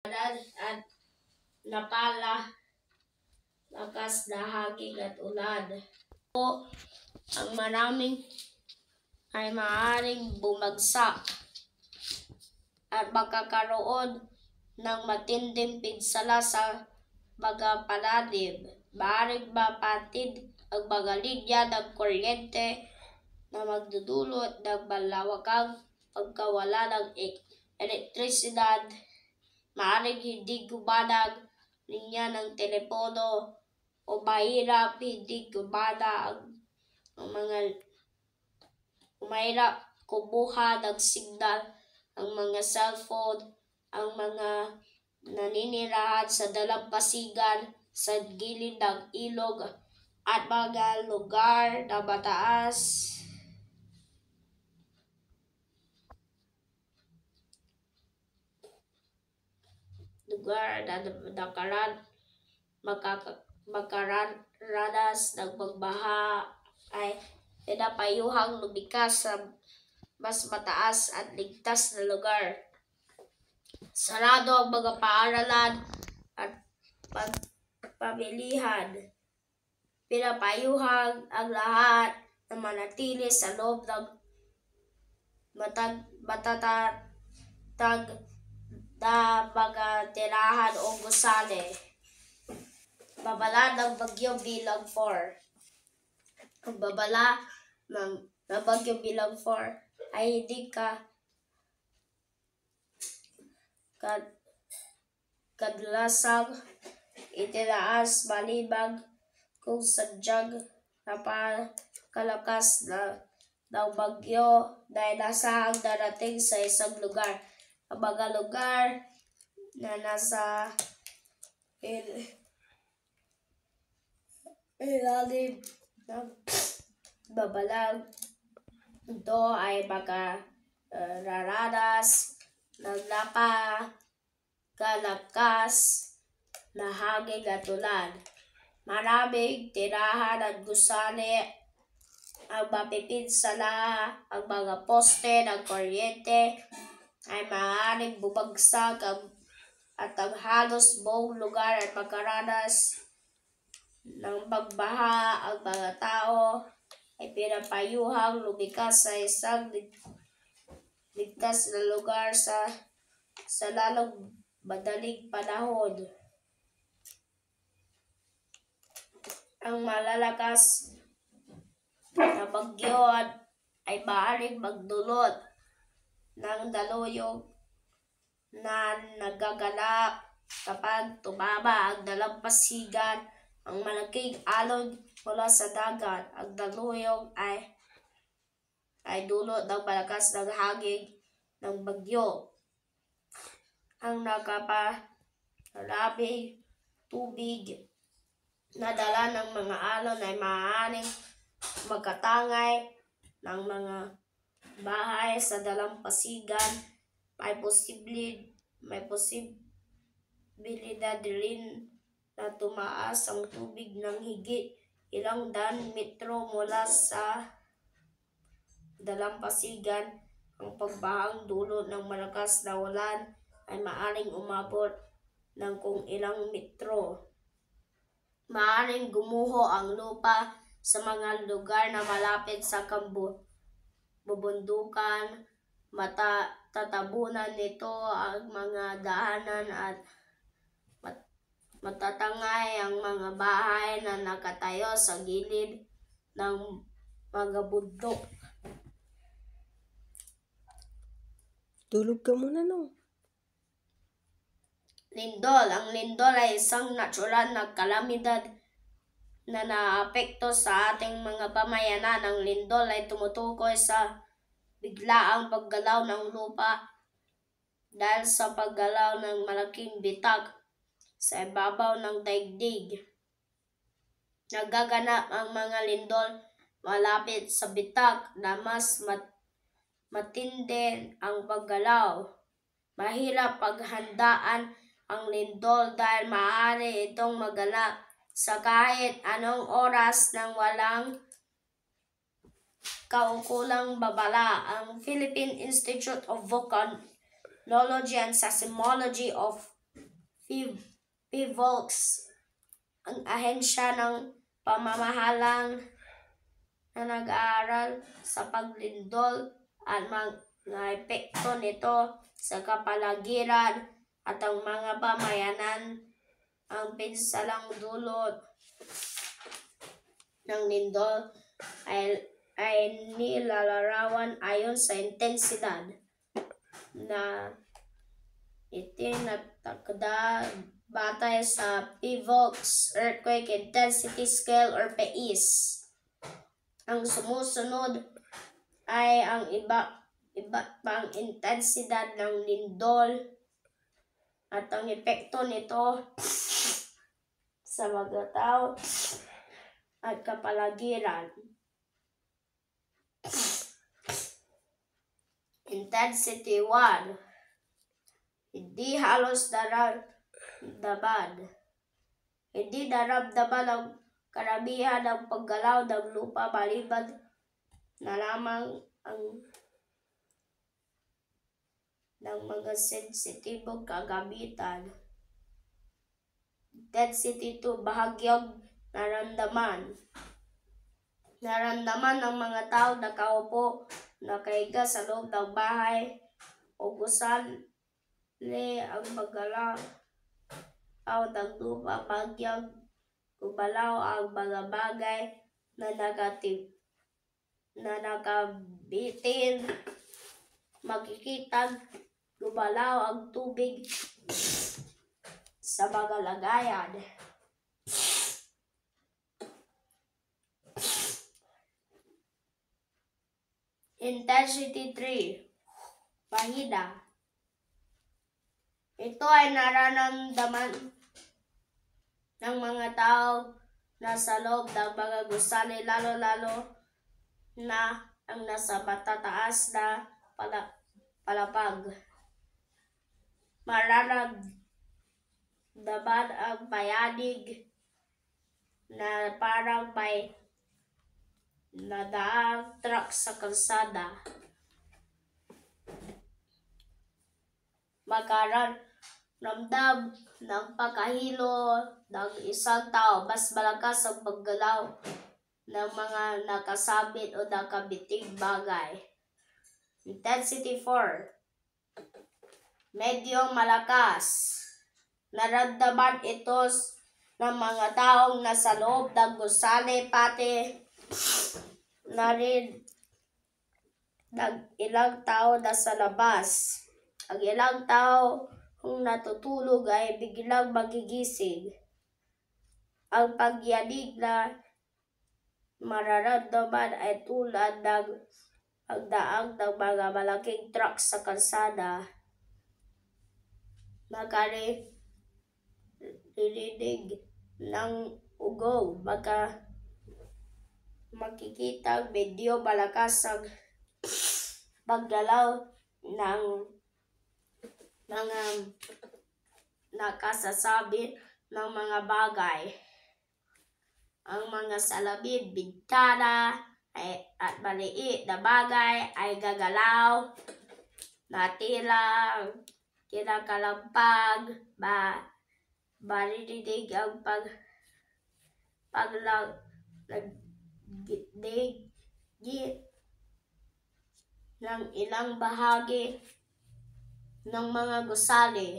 at napala, lakas na hangin at ulan. O ang maraming ay maaaring bumagsak at magkakaroon ng matinding pinsala sa mga pananim. Maaaring mapatid ang mga linya ng kuryente na magdudulot ng malawakang pagkawala ng elektrisidad. Maaaring hindi gumana ang linya ng telepono o mahirap hindi gumana ang mga mahirap kumuha ng signal ang mga cellphone, ang mga naninirahan sa dalampasigan sa gilid ng ilog at mga lugar na mataas. Lugar na makaranas ng pagbaha ay pinapayuhang lumikas sa mas mataas at ligtas na lugar. Sarado ang mga paaralan at pamilihan. Pinapayuhang ang lahat na manatili sa loob ng matatag na mga tirahan o gusali. Babala ng bagyo bilang 4. Ang babala ng bagyo bilang 4 ay hindi kadalasang itinaas maliban kung sadyang napakalakas ng bagyo na inasahang darating sa isang lugar. Ang mga lugar na nasa ilalim ng babalang ito ay raranas ng napakalakas na hangin at ulan. Maraming tirahan at gusali ang mapipinsala, ang mga poste ng kuryente ay maaaring bumagsak at ang halos buong lugar ay magkaranas ng pagbaha. Ang mga tao ay pinapayuhang lumikas sa isang ligtas na lugar sa lalong madaling panahon. Ang malalakas na bagyo ay maaaring magdulot ng daluyong na nagaganap kapag tumama ang dalampasigan, ang malaking alon mula sa dagat. Ang daluyong ay dulot ng malakas ng hangin ng bagyo. Ang nakaparaming tubig na dala ng mga alon ay maaaring magkatangay ng mga bahay sa dalampasigan. May posibilidad rin na tumaas ang tubig ng higit ilang daan metro mula sa dalampasigan. Ang pagbahang dulot ng malakas na ulan ay maaaring umabot ng kung ilang metro. Maaaring gumuho ang lupa sa mga lugar na malapit sa bubundukan. Matatabunan nito ang mga daanan at matatangay ang mga bahay na nakatayo sa gilid ng mga bundok. Tulog ka muna, no? Lindol. Ang lindol ay isang natural na kalamidad na naapekto sa ating mga pamayanan. Ang lindol ay tumutukoy sa biglaang paggalaw ng lupa dahil sa paggalaw ng malaking bitag sa ibabaw ng daigdig. Nagaganap ang mga lindol malapit sa bitag na mas matindi ang paggalaw. Mahirap paghandaan ang lindol dahil maaari itong maganap sa kahit anong oras nang walang kaukulang babala. Ang Philippine Institute of Volcanology and Seismology of PHIVOLCS, ang ahensya ng pamamahalang na nag-aaral sa paglindol at mga epekto nito sa kapaligiran at ang mga pamayanan. Ang pinsalang dulot ng lindol ay nilalarawan ayon sa intensidad na itinatakda batay sa PHIVOLCS Earthquake Intensity Scale or PEIS. Ang sumusunod ay ang iba't pang intensidad ng lindol at ang epekto nito sa mga tao at kapaligiran. Intensity 1. Hindi halos daramdaman. Hindi daramdaman ang karamihan ng paggalaw ng lupa maliban na lamang ang ng mga sensitibong kagamitan. Intensity 2. Bahagyang naramdaman. Naramdaman ng mga tao nakaupo, nakahiga sa loob ng bahay o gusali ang paggalaw ng lupa. Bahagyang gumalaw ang mga bagay na nakabitin. Makikitang gumalaw ang tubig sa mga lagayan. Intensity 3. Mahina. Ito ay nararamdaman ng mga tao na sa loob ng mga gusali, lalo-lalo na ang nasa matataas na palapag. Mararamdaman ang payanig na parang may nadaang truck sa kalsada. Makaramdam ng pagkahilo ng isang tao, mas malakas ang paggalaw ng mga nakasabit o nakabiting bagay. Intensity 4. Medyo malakas. Naramdaman ito ng mga taong nasa loob ng gusali, pati na rin ng ilang tao na sa labas. Ang ilang tao kung natutulog ay biglang magigising. Ang pagyanig na mararamdaman ay tulad ng pagdaang ng mga malaking truck sa kalsada. Makarinig ng ugong, makikita medyo malakas ang paggalaw ng mga nakasasabit ng mga bagay. Ang mga salamin, bintana at maliit na bagay ay gagalaw, natilang, kinakalampag, maririnig ang paglagdigit ng ilang bahagi ng mga gusali.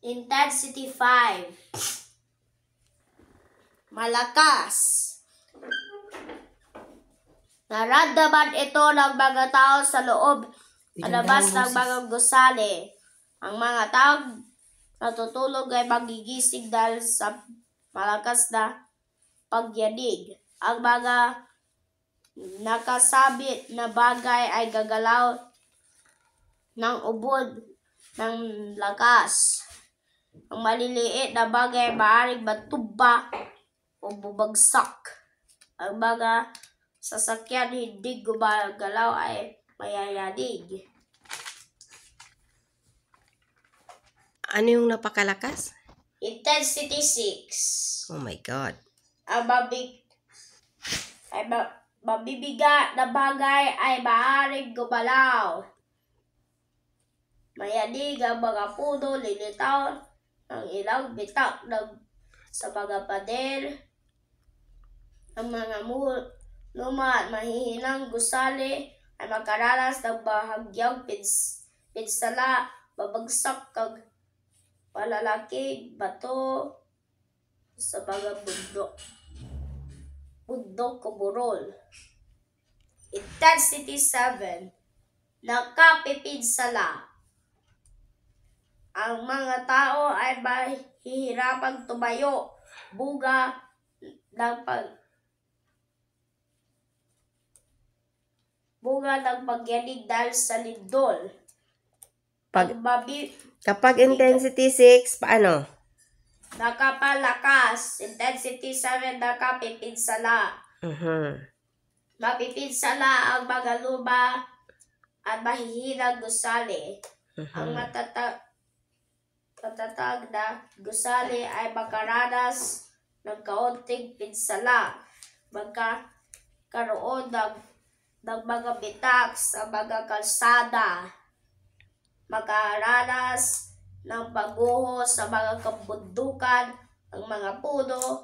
Intensity 5. Malakas. Naramdaman ito ng mga tao sa loob at labas ng mga gusali. Ang mga taong natutulog ay magigising dahil sa malakas na pagyanig. Ang mga nakasabit na bagay ay gagalaw ng ubod ng lakas. Ang maliliit na bagay ay maaaring matumba o bumagsak. Ang mga sasakyan hindi gumagalaw ay mayayanig. Ano yung napakalakas? Intensity 6. Oh my God. Ang mabibigat na bagay ay maaaring gumalaw. mayanig ang mga puno, lilitaw ang ilang bitak sa mga pader. Ang mga luma at mahihinang gusali ay makaranas ng bahagyang pinsala, babagsak kag palalaki bato sa mga bundok kuburol. Intensity 7. Nakapipinsala. Ang mga tao ay mahihirapang tumayo, buga ng pagyanig dahil sa lindol. Kapag intensity 6, paano? Nakapalakas. Intensity 7, nakapipinsala. Mapipinsala ang mga luma at mahihinang gusali. Ang matatag na gusali ay makaranas ng kaunting pinsala. Magkakaroon ng mga bitak sa mga kalsada. Makaranas ng pagguho sa mga kabundukan. Ang mga puno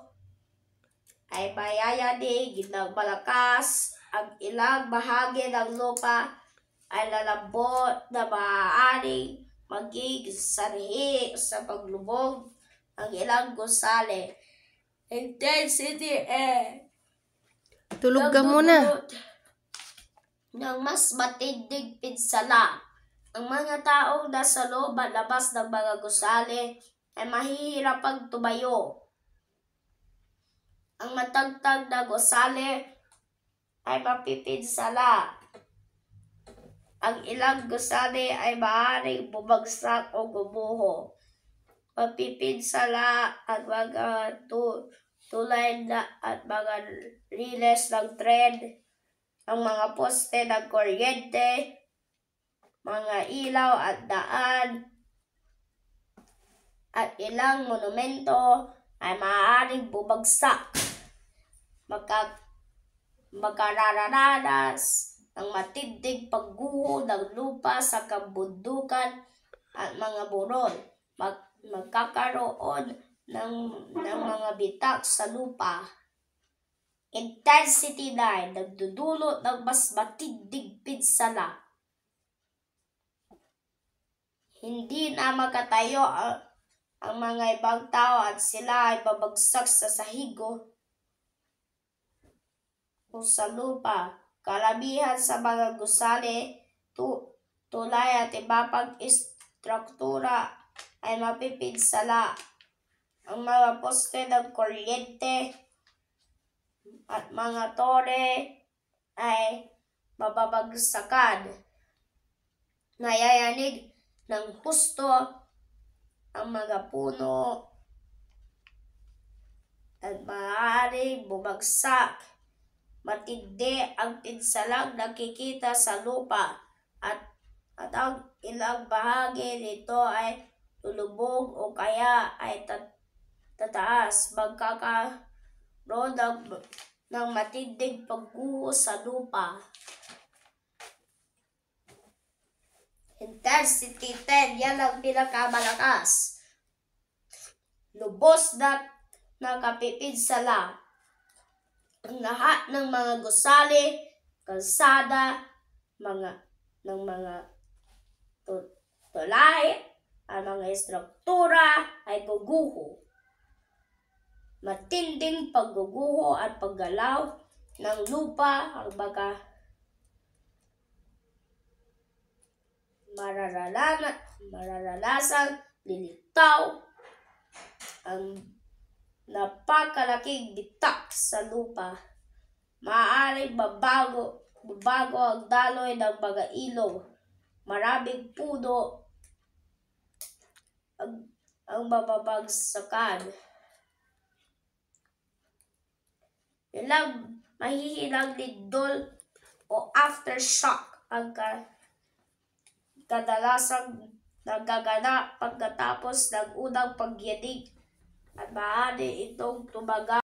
ay mayayanig ng malakas. Ang ilang bahagi ng lupa ay lalambot na maaaring maging sanhi sa paglubog. Ang ilang gusali. Intensity Tulog ka muna. ng mas matinding pinsala. Ang mga taong nasa loob at labas ng mga gusali ay mahihirapang tumayo. Ang matagtag na gusali ay mapipinsala. Ang ilang gusali ay maaaring bumagsak o gumuho. Mapipinsala at mga tulay at mga riles ng tren, ang mga poste ng kuryente, mga ilaw at daan, at ilang monumento ay maaaring bumagsak. Makararanas ng matinding pagguho ng lupa sa kabundukan at mga burol. Magkakaroon ng mga bitak sa lupa. Intensity 9, nagdudulot ng mas matinding pinsala. Hindi na makatayo ang mga ibang tao at sila ay babagsak sa sahigo o sa lupa. Karamihan sa mga gusali, tulay at iba pang istruktura ay mapipinsala. Ang mga poste ng kuryente at mga tore ay mababagsakan. Nayayanig ng husto ang mga puno at maaaring bumagsak. Matindi ang pinsalang nakikita sa lupa at ang ilang bahagi nito ay lulubog o kaya ay tataas. Magkakaroon ng matinding pagguho sa lupa. Intensity 10, yan ang pinakamalakas. Lubos na nakapipinsala. Ang lahat ng mga gusali, kalsada, ng mga tulay, at mga istruktura ay guguho. Matinding pagguguho at paggalaw ng lupa ang mga mararanasang lilitaw ang napakalaking bitak sa lupa. Maaaring mabago ang daloy ng mga ilog. Maraming puno ang mababagsakan. Ilang mahihinang lindol o aftershock ang kadalasang nagaganap pagkatapos ng unang pagyanig at maaari itong tumagal